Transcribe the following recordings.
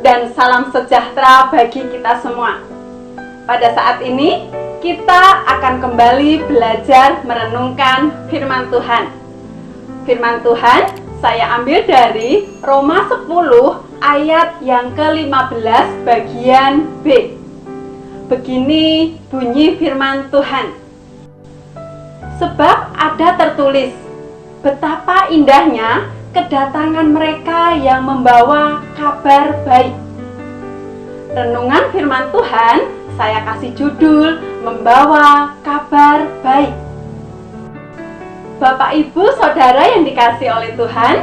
dan salam sejahtera bagi kita semua. Pada saat ini, kita akan kembali belajar merenungkan firman Tuhan. Firman Tuhan saya ambil dari Roma 10 ayat yang ke-15 bagian B. Begini bunyi firman Tuhan. Sebab ada tertulis, betapa indahnya kedatangan mereka yang membawa kabar baik. Renungan firman Tuhan saya kasih judul Membawa Kabar Baik. Bapak, Ibu, Saudara yang dikasihi oleh Tuhan,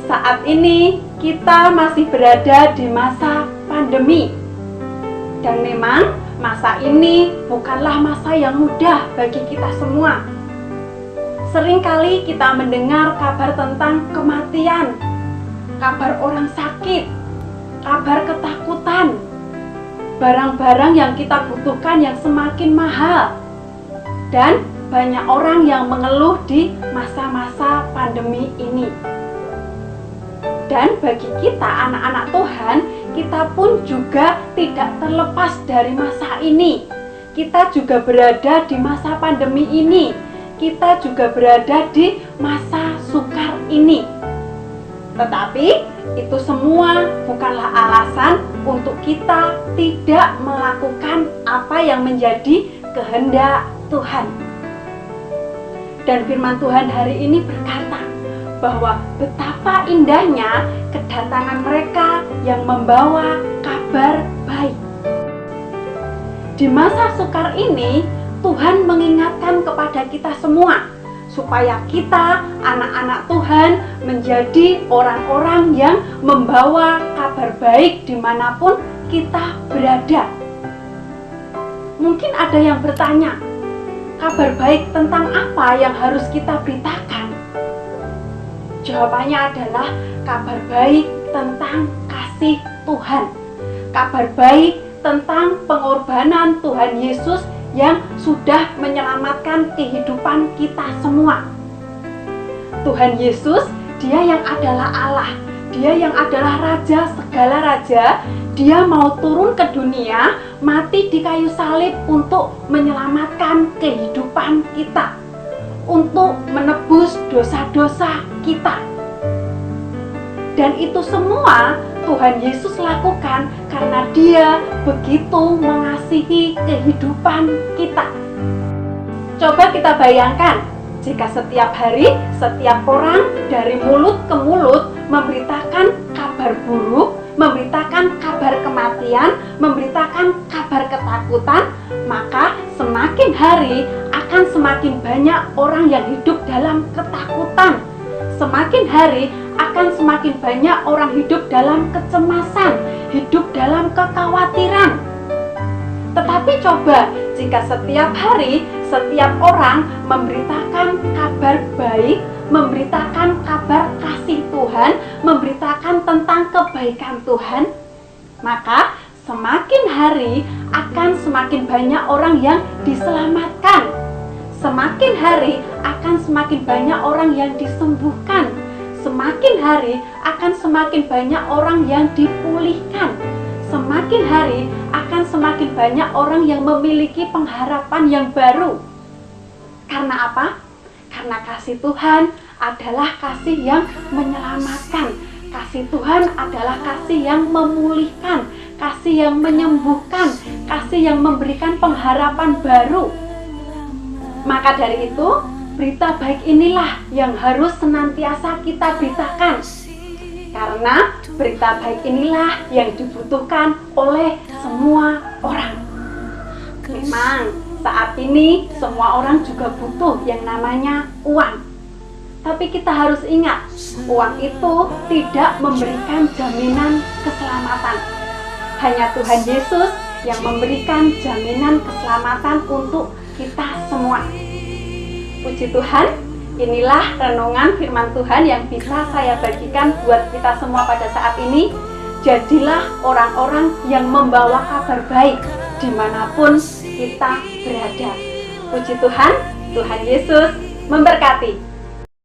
saat ini kita masih berada di masa pandemi. Dan memang masa ini bukanlah masa yang mudah bagi kita semua. Seringkali kita mendengar kabar tentang kematian, kabar orang sakit, kabar ketakutan, barang-barang yang kita butuhkan yang semakin mahal, dan banyak orang yang mengeluh di masa-masa pandemi ini. Dan bagi kita anak-anak Tuhan, kita pun juga tidak terlepas dari masa ini. Kita juga berada di masa pandemi ini. Kita juga berada di masa sukar ini. Tetapi itu semua bukanlah alasan untuk kita tidak melakukan apa yang menjadi kehendak Tuhan. Dan firman Tuhan hari ini berkata bahwa betapa indahnya kedatangan mereka yang membawa kabar baik. Di masa sukar ini, Tuhan mengingatkan kepada kita semua supaya kita, anak-anak Tuhan, menjadi orang-orang yang membawa kabar baik dimanapun kita berada. Mungkin ada yang bertanya, kabar baik tentang apa yang harus kita beritakan? Jawabannya adalah kabar baik tentang kasih Tuhan. Kabar baik tentang pengorbanan Tuhan Yesus yang sudah menyelamatkan kehidupan kita semua. Tuhan Yesus, Dia yang adalah Allah, Dia yang adalah Raja segala raja. Dia mau turun ke dunia, mati di kayu salib untuk menyelamatkan kehidupan kita, untuk menebus dosa-dosa kita. Dan itu semua Tuhan Yesus lakukan karena Dia begitu mengasihi kehidupan kita. Coba kita bayangkan, jika setiap hari, setiap orang dari mulut ke mulut memberitakan kabar buruk, memberitakan kabar kematian, memberitakan kabar ketakutan, maka semakin hari akan semakin banyak orang yang hidup dalam ketakutan. Semakin hari akan semakin banyak orang hidup dalam kecemasan, hidup dalam kekhawatiran. Tetapi coba jika setiap hari, setiap orang memberitakan kabar baik, memberitakan kabar kasih Tuhan, memberitakan tentang kebaikan Tuhan, maka semakin hari akan semakin banyak orang yang diselamatkan. Semakin hari akan semakin banyak orang yang disembuhkan. Semakin hari akan semakin banyak orang yang dipulihkan. Semakin hari akan semakin banyak orang yang memiliki pengharapan yang baru. Karena apa? Karena kasih Tuhan adalah kasih yang menyelamatkan. Kasih Tuhan adalah kasih yang memulihkan, kasih yang menyembuhkan, kasih yang memberikan pengharapan baru. Maka dari itu, berita baik inilah yang harus senantiasa kita beritakan. Karena berita baik inilah yang dibutuhkan oleh semua orang. Memang saat ini semua orang juga butuh yang namanya uang. Tapi kita harus ingat, uang itu tidak memberikan jaminan keselamatan. Hanya Tuhan Yesus yang memberikan jaminan keselamatan untuk kita semua. Puji Tuhan, inilah renungan firman Tuhan yang bisa saya bagikan buat kita semua pada saat ini. Jadilah orang-orang yang membawa kabar baik dimanapun kita berada. Puji Tuhan, Tuhan Yesus memberkati.